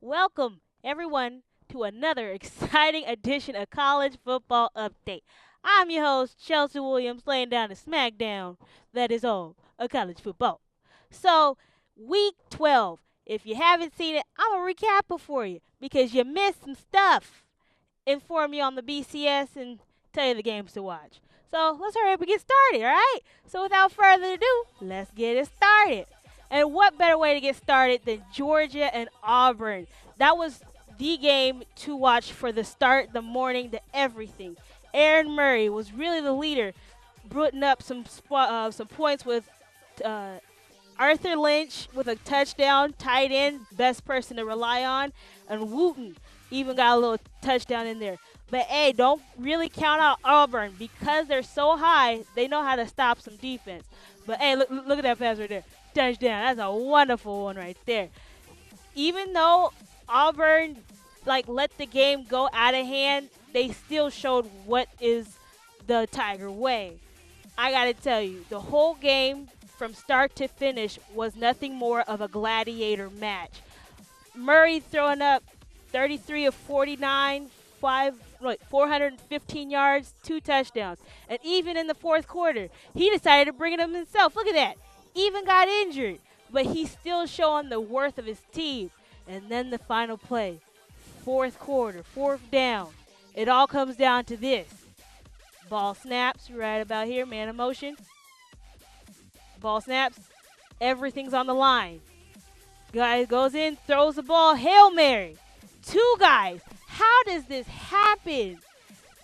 Welcome, everyone, to another exciting edition of College Football Update. I'm your host, Chelsey Williams, laying down the smackdown that is all of college football. So, week 12. If you haven't seen it, I'm going to recap it for you because you missed some stuff. Inform you on the BCS and tell you the games to watch. So, let's hurry up and get started, all right? So, without further ado, let's get it started. And what better way to get started than Georgia and Auburn? That was the game to watch for the start, the morning, the everything. Aaron Murray was really the leader, putting up some points with uh, Arthur Lynch with a touchdown, tight end, best person to rely on, and Wooten even got a little touchdown in there. But hey, don't really count out Auburn because they're so high. They know how to stop some defense. But hey, look at that pass right there. Touchdown. That's a wonderful one right there. Even though Auburn let the game go out of hand, they still showed what is the Tiger way. I got to tell you, the whole game from start to finish was nothing more of a gladiator match. Murray throwing up 33 of 49, 415 yards, 2 touchdowns. And even in the fourth quarter, he decided to bring it up himself. Look at that. Even got injured, but he's still showing the worth of his team. And then the final play, fourth quarter, fourth down. It all comes down to this. Ball snaps right about here, man of motion. Ball snaps, everything's on the line. Guy goes in, throws the ball, Hail Mary. 2 guys. How does this happen?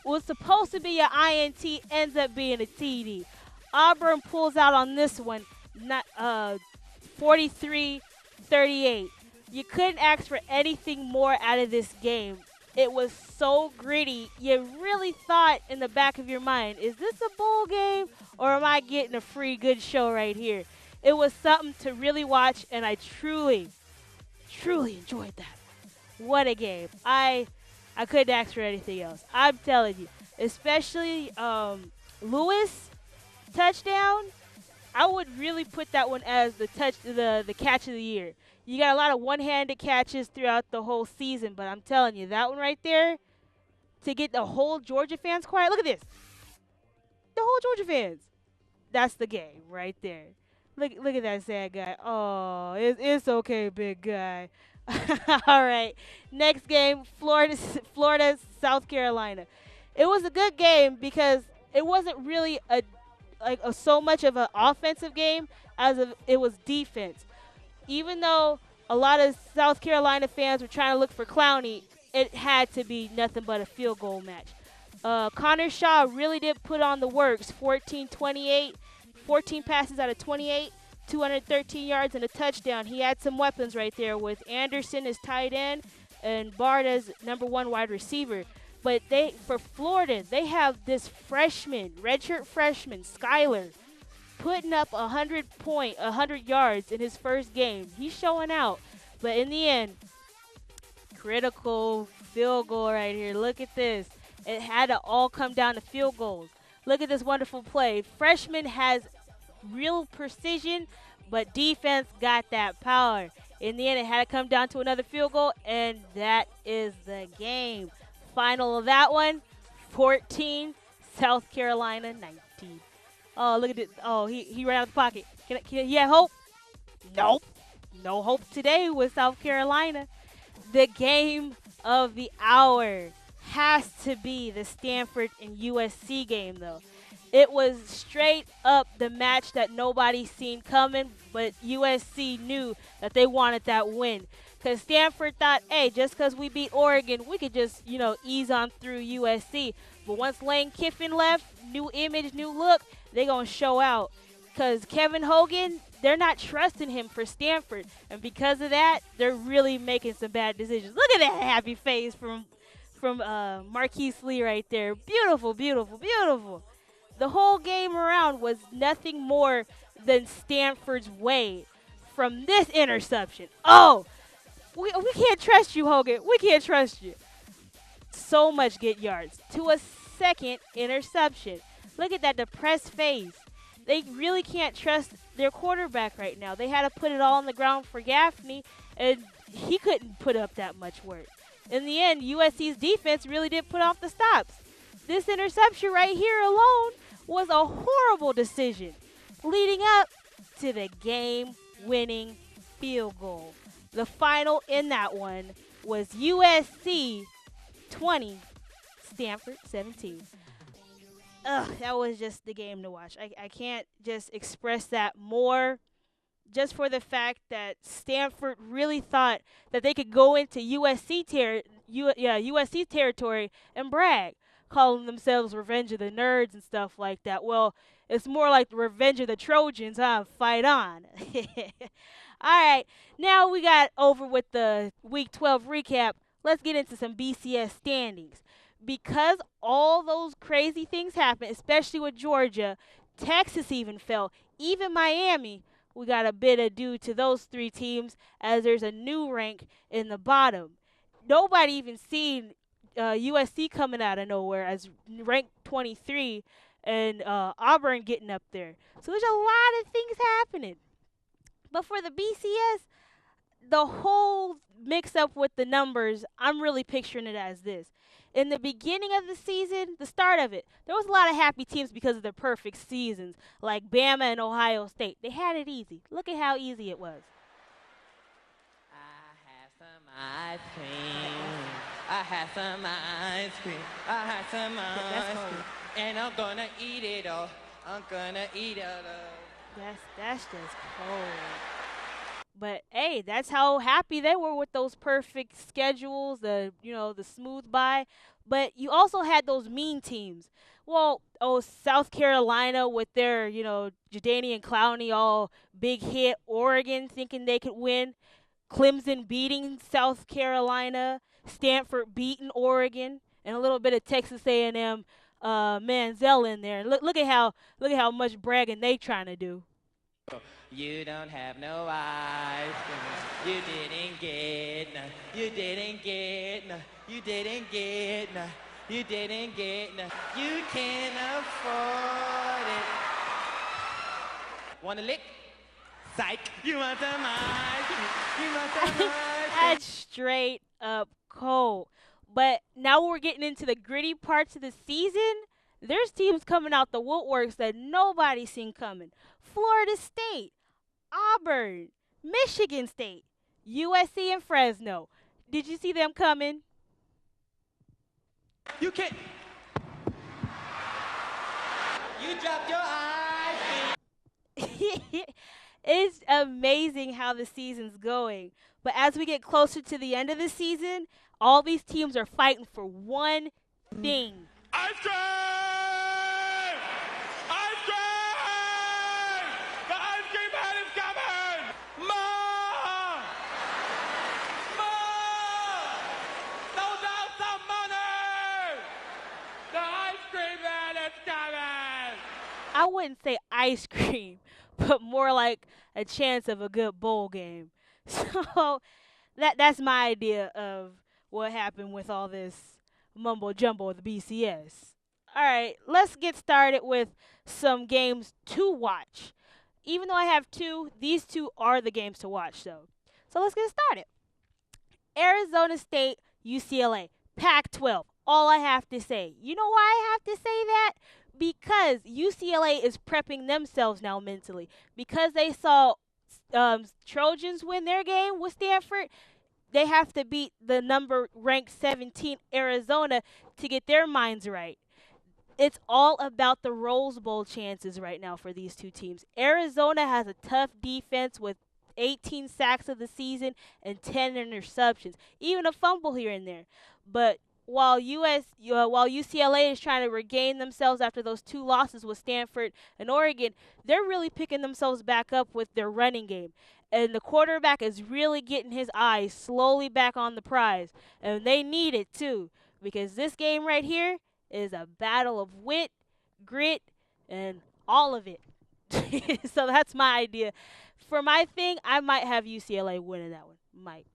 Was supposed to be an INT, ends up being a TD. Auburn pulls out on this one, 43-38. You couldn't ask for anything more out of this game. It was so gritty. You really thought in the back of your mind, is this a bowl game or am I getting a free good show right here? It was something to really watch, and I truly enjoyed that. What a game. I couldn't ask for anything else. I'm telling you, especially Lewis touchdown. I would really put that one as the catch of the year. You got a lot of one-handed catches throughout the whole season, but I'm telling you, that one right there, to get the whole Georgia fans quiet. Look at this. The whole Georgia fans. That's the game right there. Look at that sad guy. Oh, it's okay, big guy. All right. Next game, Florida, South Carolina. It was a good game because it wasn't really so much of an offensive game as it was defense. Even though a lot of South Carolina fans were trying to look for Clowney, it had to be nothing but a field goal match. Connor Shaw really did put on the works. 14 passes out of 28, 213 yards and a touchdown. He had some weapons right there with Anderson as tight end and Bard as number 1 wide receiver. But for Florida, they have this redshirt freshman, Skyler, putting up 100 yards in his first game. He's showing out. But in the end, critical field goal right here. Look at this. It had to all come down to field goals. Look at this wonderful play. Freshman has real precision, but defense got that power. In the end, it had to come down to another field goal, and that is the game. Final of that one, 14, South Carolina 19. Oh, look at this. Oh, he ran out of the pocket. Can he have hope? Nope. No hope today with South Carolina. The game of the hour has to be the Stanford and USC game, though. It was straight up the match that nobody seen coming, but USC knew that they wanted that win. Because Stanford thought, hey, just because we beat Oregon, we could just, ease on through USC. But once Lane Kiffin left, new image, new look, they going to show out. because Kevin Hogan, they're not trusting him for Stanford, and because of that, they're really making some bad decisions. Look at that happy face from Marquise Lee right there. Beautiful, beautiful, beautiful. The whole game around was nothing more than Stanford's way from this interception. Oh, we can't trust you, Hogan. We can't trust you. So much get yards to a second interception. Look at that depressed face. They really can't trust their quarterback right now. They had to put it all on the ground for Gaffney, and he couldn't put up that much work. In the end, USC's defense really did put off the stops. This interception right here alone was a horrible decision, leading up to the game-winning field goal. The final in that one was USC 20, Stanford 17. Ugh, that was just the game to watch. I can't just express that more, just for the fact that Stanford really thought that they could go into USC territory and brag, calling themselves Revenge of the Nerds and stuff like that. Well, it's more like the Revenge of the Trojans, huh? Fight on. All right, now we got over with the Week 12 recap. Let's get into some BCS standings. Because all those crazy things happened, especially with Georgia, Texas even fell, even Miami, we got a bit of due to those three teams as there's a new rank in the bottom. Nobody even seen USC coming out of nowhere as ranked 23 and Auburn getting up there. So there's a lot of things happening. But for the BCS, the whole mix up with the numbers, I'm really picturing it as this. In the beginning of the season, the start of it, there was a lot of happy teams because of their perfect seasons, like Bama and Ohio State. They had it easy. Look at how easy it was. I have some ice cream. I have some ice cream. I have some ice cream. And I'm gonna eat it all. I'm gonna eat it all. That's just cold. But hey, that's how happy they were with those perfect schedules, the smooth bye. But you also had those mean teams. Well, South Carolina with their, Jadanian Clowney all big hit. Oregon thinking they could win. Clemson beating South Carolina. Stanford beating Oregon, and a little bit of Texas A&M Manziel in there. Look at how much bragging they trying to do. You don't have no ice cream. You didn't get none. You didn't get none. You didn't get none. You didn't get none. You can't afford it. Want a lick? Psych. You want some ice cream. You want some ice cream. That's straight up cold. But now we're getting into the gritty parts of the season. There's teams coming out the woodworks that nobody's seen coming. Florida State, Auburn, Michigan State, USC, and Fresno. Did you see them coming? You can't. You dropped your eyes. It's amazing how the season's going. But as we get closer to the end of the season, all these teams are fighting for one thing. Ice cream! Ice cream! The ice cream man is coming! More! More! Those are some money! The ice cream man is coming! I wouldn't say ice cream, but more like a chance of a good bowl game. So that's my idea of what happened with all this mumbo jumbo of the BCS. All right, let's get started with some games to watch. Even though I have two, these two are the games to watch, though. So let's get started. Arizona State, UCLA, Pac-12. All I have to say. You know why I have to say that? Because UCLA is prepping themselves now mentally. Because they saw Trojans win their game with Stanford, they have to beat the number ranked 17 Arizona to get their minds right. It's all about the Rose Bowl chances right now for these two teams. Arizona has a tough defense with 18 sacks of the season and 10 interceptions, even a fumble here and there. But while UCLA is trying to regain themselves after those two losses with Stanford and Oregon, they're really picking themselves back up with their running game. And the quarterback is really getting his eyes slowly back on the prize. And they need it too, because this game right here is a battle of wit, grit, and all of it. So that's my idea. For my thing, I might have UCLA winning that one. Might.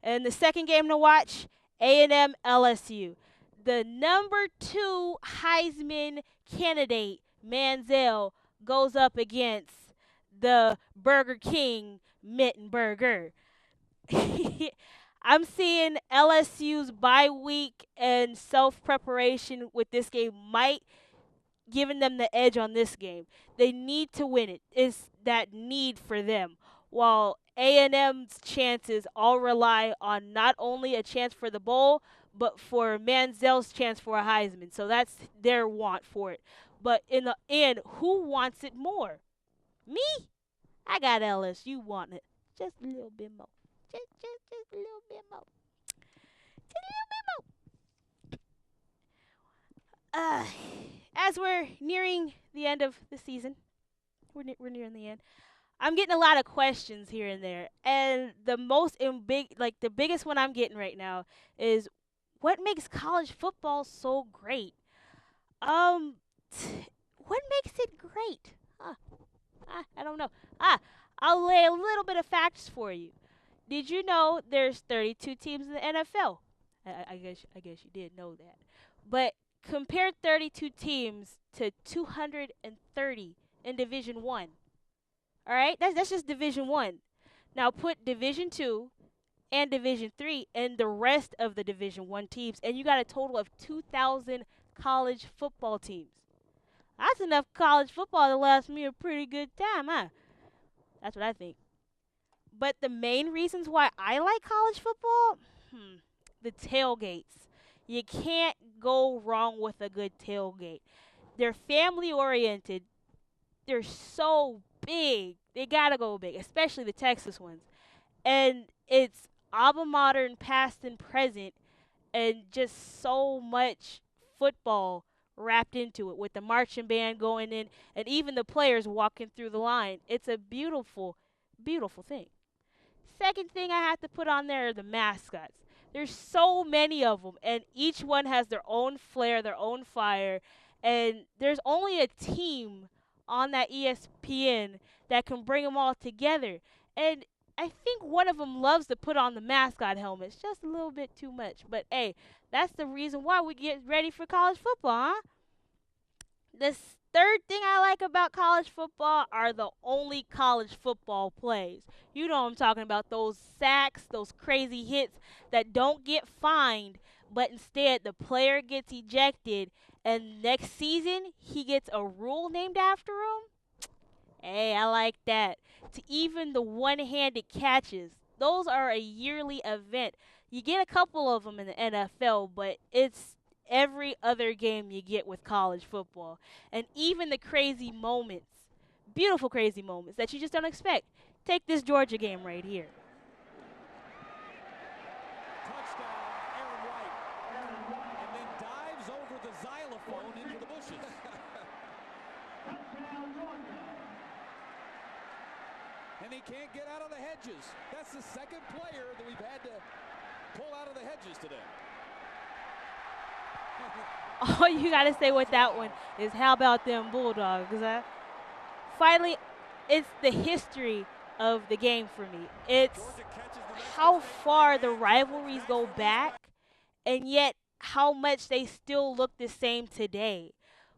And the second game to watch, A&M LSU. The number 2 Heisman candidate, Manziel, goes up against the Burger King Mittenberger. I'm seeing LSU's bye week and self preparation with this game might giving them the edge on this game. They need to win it. It's that need for them. While A&M's chances all rely on not only a chance for the bowl, but for Manziel's chance for a Heisman. So that's their want for it. But in the end, who wants it more? Me? I got LSU wanting it just a little bit more. Just a little bit more. Just a little bit more. As we're nearing the end of the season, we're nearing the end. I'm getting a lot of questions here and there, and the biggest one I'm getting right now is what makes college football so great? Um, what makes it great? I don't know. I'll lay a little bit of facts for you. Did you know there's 32 teams in the NFL? I guess you did know that. But compare 32 teams to 230 in Division 1. All right? That's just Division 1. Now put Division 2 and Division 3 and the rest of the Division 1 teams and you got a total of 2,000 college football teams. That's enough college football to last me a pretty good time, huh? That's what I think. But the main reasons why I like college football, the tailgates. You can't go wrong with a good tailgate. They're family oriented. They're so big. They gotta go big, especially the Texas ones. And it's alma modern, past and present, and just so much football wrapped into it with the marching band going in and even the players walking through the line. It's a beautiful, beautiful thing. Second thing I have to put on there are the mascots. There's so many of them, and each one has their own flair, their own fire, and there's only a team on that ESPN that can bring them all together. And I think one of them loves to put on the mascot helmets, just a little bit too much. But hey, that's the reason why we get ready for college football, huh? The third thing I like about college football are the only college football plays. You know what I'm talking about, those sacks, those crazy hits that don't get fined, but instead the player gets ejected and next season he gets a rule named after him. Hey, I like that. To even the one-handed catches, those are a yearly event. You get a couple of them in the NFL, but it's every other game you get with college football. And even the crazy moments, beautiful crazy moments that you just don't expect. Take this Georgia game right here. Touchdown, Aaron White. And then dives over the xylophone into the bushes. And he can't get out of the hedges. That's the second player that we've had to pull out of the hedges today. All you got to say with that one is, how about them Bulldogs? Finally, it's the history of the game for me. It's how far the rivalries go back, and yet how much they still look the same today.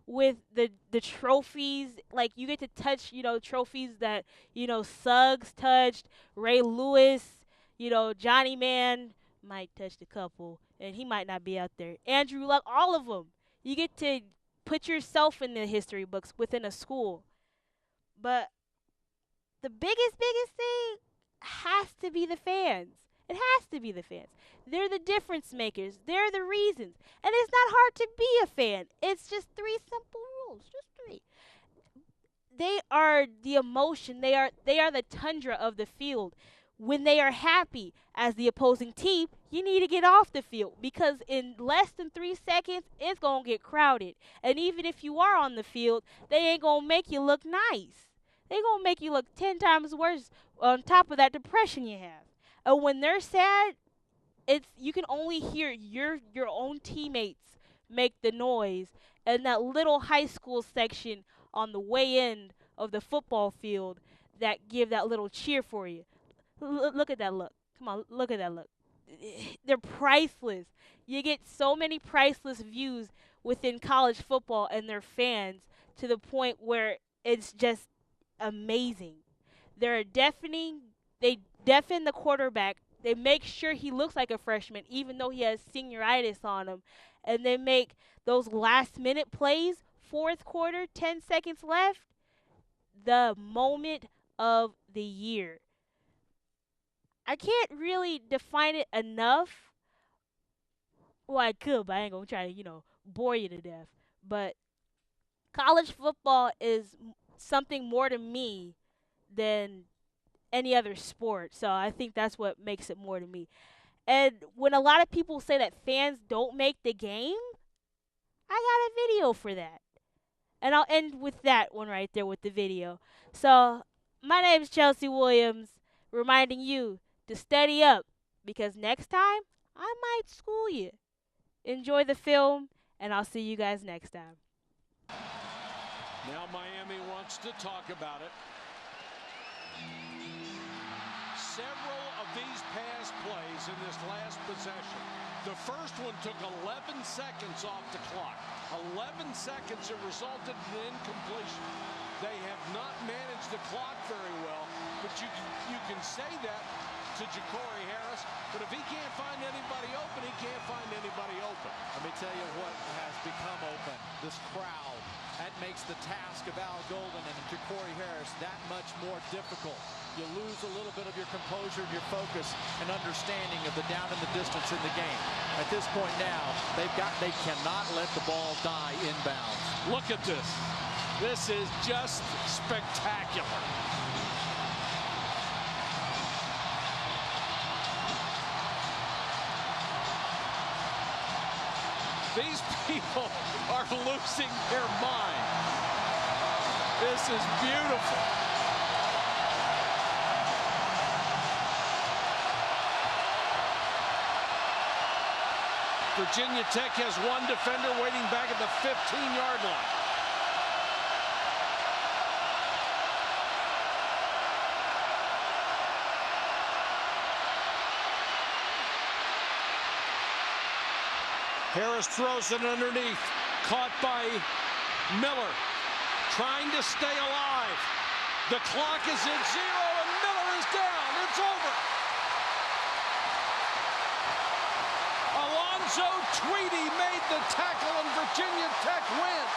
With the trophies, like you get to touch, trophies that, Suggs touched, Ray Lewis, Johnny Man might touch a couple, and he might not be out there. Andrew Luck, all of them. You get to put yourself in the history books within a school. But the biggest thing has to be the fans. It has to be the fans. They're the difference makers. They're the reasons. And it's not hard to be a fan. It's just 3 simple rules. Just 3. They are the emotion. They are the tundra of the field. when they are happy as the opposing team, you need to get off the field because in less than 3 seconds, it's going to get crowded. And even if you are on the field, they ain't going to make you look nice. They going to make you look 10 times worse on top of that depression you have. And when they're sad, you can only hear your own teammates make the noise, and that little high school section on the way end of the football field that give that little cheer for you. Look at that look. Come on, look at that look. They're priceless. You get so many priceless views within college football and their fans to the point where it's just amazing. They deafen the quarterback. They make sure he looks like a freshman even though he has senioritis on him. And they make those last-minute plays, fourth quarter, 10 seconds left, the moment of the year. I can't really define it enough. Well, I could, but I ain't going to try to, bore you to death. But college football is something more to me than any other sport. So I think that's what makes it more to me. And when a lot of people say that fans don't make the game, I got a video for that. And I'll end with that one right there with the video. So my name is Chelsey Williams, reminding you to steady up because next time I might school you. Enjoy the film, and I'll see you guys next time. Now Miami wants to talk about it. Several of these pass plays in this last possession. The first one took 11 seconds off the clock. 11 seconds, it resulted in an incompletion. They have not managed the clock very well, but you can say that to Ja'Cory Harris, but if he can't find anybody open, he can't find anybody open. Let me tell you what has become open. This crowd. That makes the task of Al Golden and Ja'Cory Harris that much more difficult. You lose a little bit of your composure and your focus and understanding of the down and the distance in the game. At this point now, they cannot let the ball die inbounds. Look at this. This is just spectacular. These people are losing their mind. This is beautiful. Virginia Tech has one defender waiting back at the 15-yard line. Harris throws it underneath. Caught by Miller. Trying to stay alive. The clock is at 0 and Miller is down. It's over. Alonzo Tweedy made the tackle and Virginia Tech wins.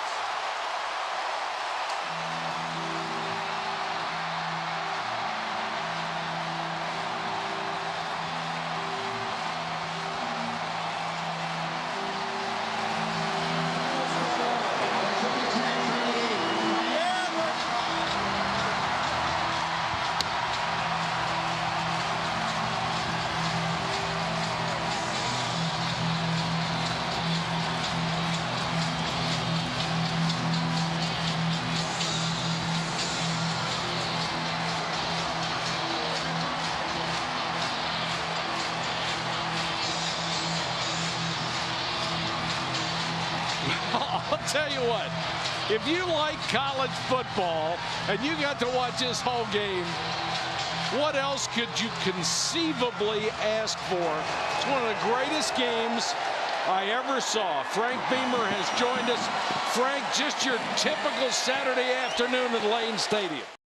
I'll tell you what, if you like college football and you got to watch this whole game, what else could you conceivably ask for? It's one of the greatest games I ever saw. Frank Beamer has joined us. Frank, just your typical Saturday afternoon at Lane Stadium.